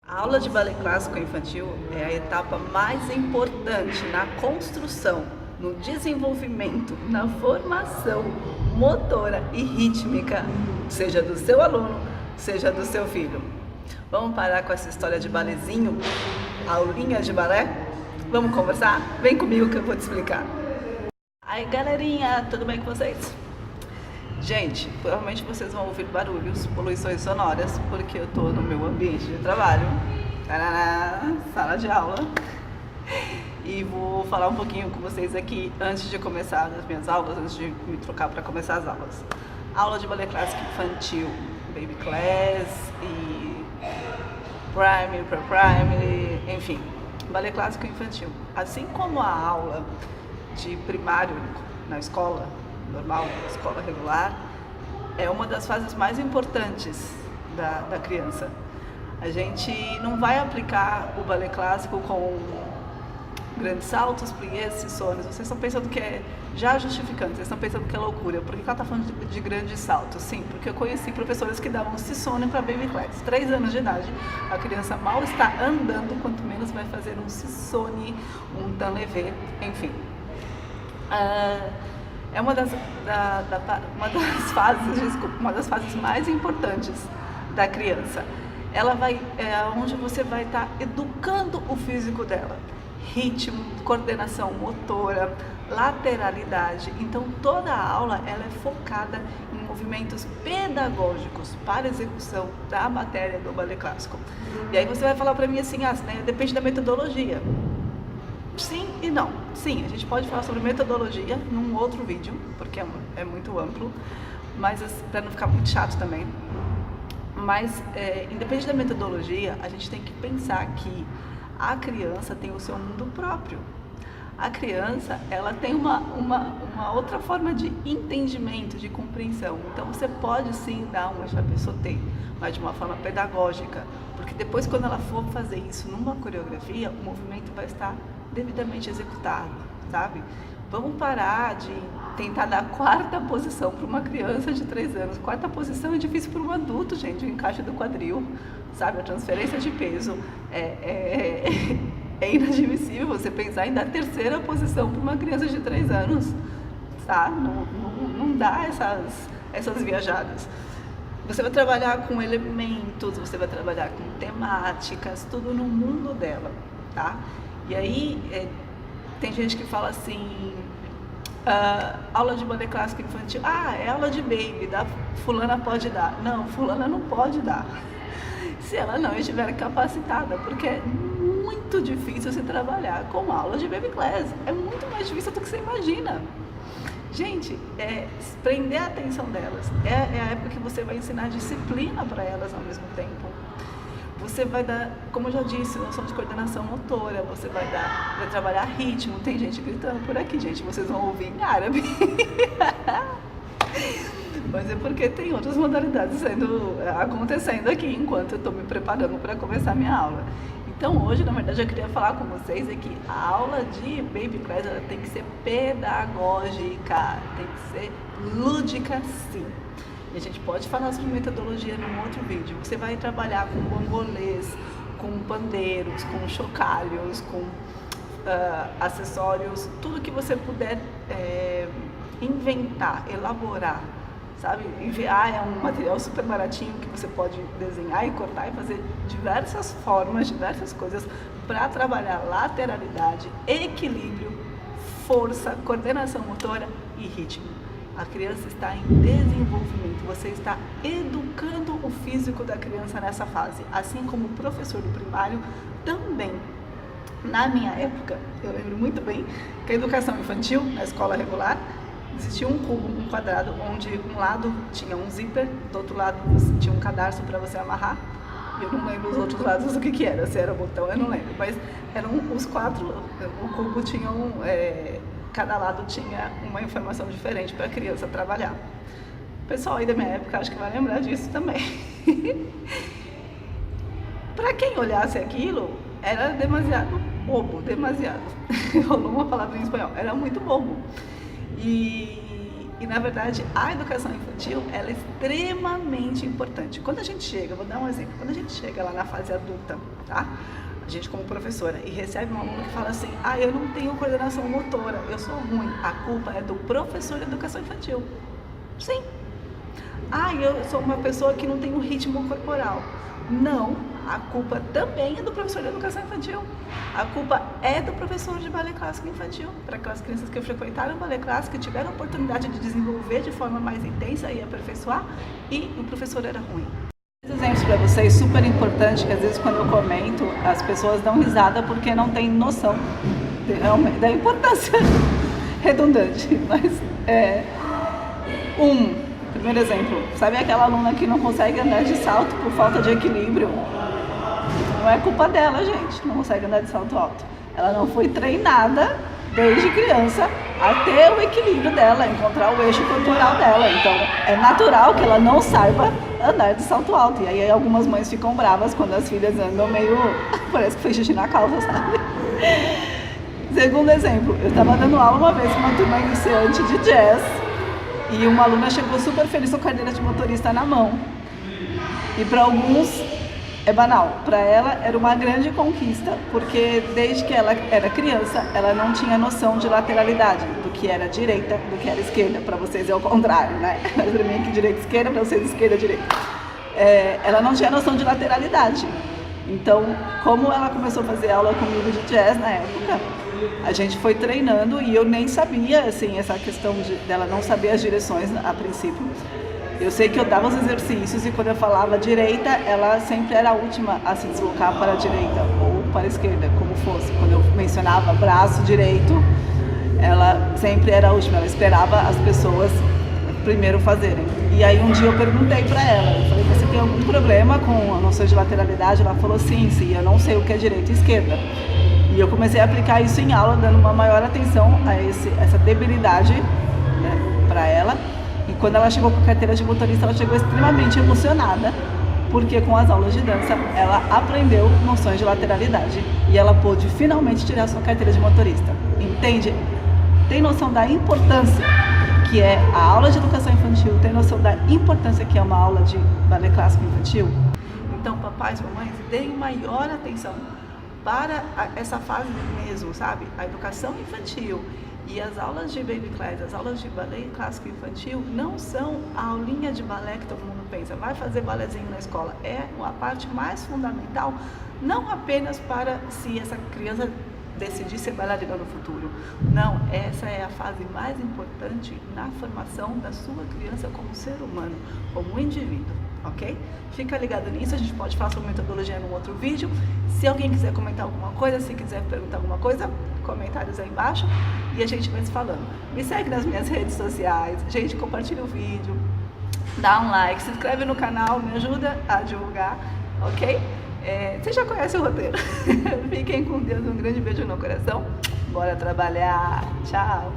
A aula de balé clássico infantil é a etapa mais importante na construção, no desenvolvimento, na formação motora e rítmica, seja do seu aluno, seja do seu filho. Vamos parar com essa história de balezinho, aulinha de balé? Vamos conversar? Vem comigo que eu vou te explicar. Aí galerinha, tudo bem com vocês? Gente, provavelmente vocês vão ouvir barulhos, poluições sonoras, porque eu tô no meu ambiente de trabalho, sala de aula, e vou falar um pouquinho com vocês aqui antes de começar as minhas aulas, antes de me trocar para começar as aulas. Aula de balé clássico infantil, baby class e primary, pre-primary, enfim, balé clássico infantil. Assim como a aula de primário na escola normal, escola regular, é uma das fases mais importantes da criança. A gente não vai aplicar o balé clássico com grandes saltos, pliés, cissônios. Vocês estão pensando que é já justificando, vocês estão pensando que é loucura. Por que ela está falando de grandes saltos? Sim, porque eu conheci professores que davam cissônio para baby class. 3 anos de idade, a criança mal está andando, quanto menos vai fazer um cissone, um tanlevé, enfim. É uma das fases mais importantes da criança. Ela onde você vai estar educando o físico dela, ritmo, coordenação motora, lateralidade. Então toda a aula ela é focada em movimentos pedagógicos para execução da matéria do balé clássico. E aí você vai falar para mim assim, depende da metodologia. Sim e não. Sim, a gente pode falar sobre metodologia num outro vídeo, porque é muito amplo, mas para não ficar muito chato também. Mas, independente da metodologia, a gente tem que pensar que a criança tem o seu mundo próprio. A criança, ela tem uma outra forma de entendimento, de compreensão. Então, você pode sim dar um échappé sauté, mas de uma forma pedagógica, porque depois, quando ela for fazer isso numa coreografia, o movimento vai estar devidamente executado, sabe? Vamos parar de tentar dar quarta posição para uma criança de 3 anos. Quarta posição é difícil para um adulto, gente, o encaixe do quadril, sabe? A transferência de peso é inadmissível você pensar em dar terceira posição para uma criança de 3 anos, tá? Não dá essas viajadas. Você vai trabalhar com elementos, você vai trabalhar com temáticas, tudo no mundo dela, tá? E aí, tem gente que fala assim, aula de balé clássico infantil, é aula de baby, fulana pode dar. Não, fulana não pode dar, se ela não estiver capacitada, porque é muito difícil você trabalhar com aula de baby class, é muito mais difícil do que você imagina. Gente, prender a atenção delas, é a época que você vai ensinar disciplina para elas ao mesmo tempo. Você vai dar, como eu já disse, noção de coordenação motora, você vai trabalhar ritmo. Tem gente gritando por aqui, gente, vocês vão ouvir em árabe. Mas é porque tem outras modalidades acontecendo aqui enquanto eu estou me preparando para começar a minha aula. Então hoje, na verdade, eu queria falar com vocês que a aula de baby class ela tem que ser pedagógica, tem que ser lúdica, sim. E a gente pode falar sobre metodologia num outro vídeo. Você vai trabalhar com bongolês, com pandeiros, com chocalhos, com acessórios, tudo que você puder inventar, elaborar, sabe? É um material super baratinho que você pode desenhar e cortar e fazer diversas formas, diversas coisas para trabalhar lateralidade, equilíbrio, força, coordenação motora e ritmo. A criança está em desenvolvimento, você está educando o físico da criança nessa fase, assim como o professor do primário também. Na minha época, eu lembro muito bem que a educação infantil, na escola regular, existia um cubo, um quadrado, onde um lado tinha um zíper, do outro lado tinha um cadarço para você amarrar. Eu não lembro os outros lados o que era, se era botão, eu não lembro, mas eram os 4, o cubo tinha cada lado tinha uma informação diferente para a criança trabalhar. O pessoal aí da minha época acho que vai lembrar disso também. Para quem olhasse aquilo, era demasiado bobo, demasiado. Rolou uma palavra em espanhol, era muito bobo. E E na verdade a educação infantil ela é extremamente importante. Quando a gente chega, vou dar um exemplo, quando a gente chega lá na fase adulta, tá? A gente como professora e recebe um aluno que fala assim, eu não tenho coordenação motora, eu sou ruim. A culpa é do professor de educação infantil. Sim. Eu sou uma pessoa que não tem um ritmo corporal. Não, a culpa também é do professor de educação infantil. A culpa é do professor de balé clássico infantil. Para aquelas crianças que frequentaram o balé clássico, que tiveram a oportunidade de desenvolver de forma mais intensa e aperfeiçoar, e o professor era ruim. Exemplos para vocês, super importante, que às vezes quando eu comento, as pessoas dão risada porque não têm noção da importância redundante, mas primeiro exemplo, sabe aquela aluna que não consegue andar de salto por falta de equilíbrio? Não é culpa dela, gente, não consegue andar de salto alto. Ela não foi treinada desde criança a ter o equilíbrio dela, encontrar o eixo corporal dela. Então, é natural que ela não saiba andar de salto alto. E aí algumas mães ficam bravas quando as filhas andam meio... parece que fez xixi na calça, sabe? Segundo exemplo, eu estava dando aula uma vez com uma turma iniciante de jazz e uma aluna chegou super feliz com a carteira de motorista na mão. E para alguns é banal, para ela era uma grande conquista, porque desde que ela era criança, ela não tinha noção de lateralidade, do que era direita, do que era esquerda. Para vocês é o contrário, né? Para mim é que direita e esquerda, para vocês esquerda e direita. Ela não tinha noção de lateralidade. Então, como ela começou a fazer aula comigo de jazz na época, a gente foi treinando e eu nem sabia, assim, essa questão dela não saber as direções a princípio. Eu sei que eu dava os exercícios e quando eu falava direita, ela sempre era a última a se deslocar para a direita ou para a esquerda, como fosse. Quando eu mencionava braço direito, ela sempre era a última, ela esperava as pessoas primeiro fazerem. E aí um dia eu perguntei para ela, eu falei, você tem algum problema com a noção de lateralidade? Ela falou, sim, eu não sei o que é direita e esquerda. E eu comecei a aplicar isso em aula, dando uma maior atenção a essa debilidade, né, para ela. E quando ela chegou com a carteira de motorista, ela chegou extremamente emocionada, porque com as aulas de dança, ela aprendeu noções de lateralidade e ela pôde finalmente tirar sua carteira de motorista. Entende? Tem noção da importância que é a aula de educação infantil? Tem noção da importância que é uma aula de balé clássico infantil? Então, papais e mamães, deem maior atenção para essa fase mesmo, sabe? A educação infantil e as aulas de baby class, as aulas de balé clássico infantil não são a aulinha de balé que todo mundo pensa, vai fazer balézinho na escola. É a parte mais fundamental, não apenas para se essa criança decidir ser bailarina no futuro. Não, essa é a fase mais importante na formação da sua criança como ser humano, como indivíduo, ok? Fica ligado nisso, a gente pode falar sobre metodologia num outro vídeo. Se alguém quiser comentar alguma coisa, se quiser perguntar alguma coisa, comentários aí embaixo e a gente vai se falando. Me segue nas minhas redes sociais, gente, compartilha o vídeo, dá um like, se inscreve no canal, me ajuda a divulgar, ok? Você já conhece o roteiro. Fiquem com Deus, um grande beijo no coração. Bora trabalhar. Tchau.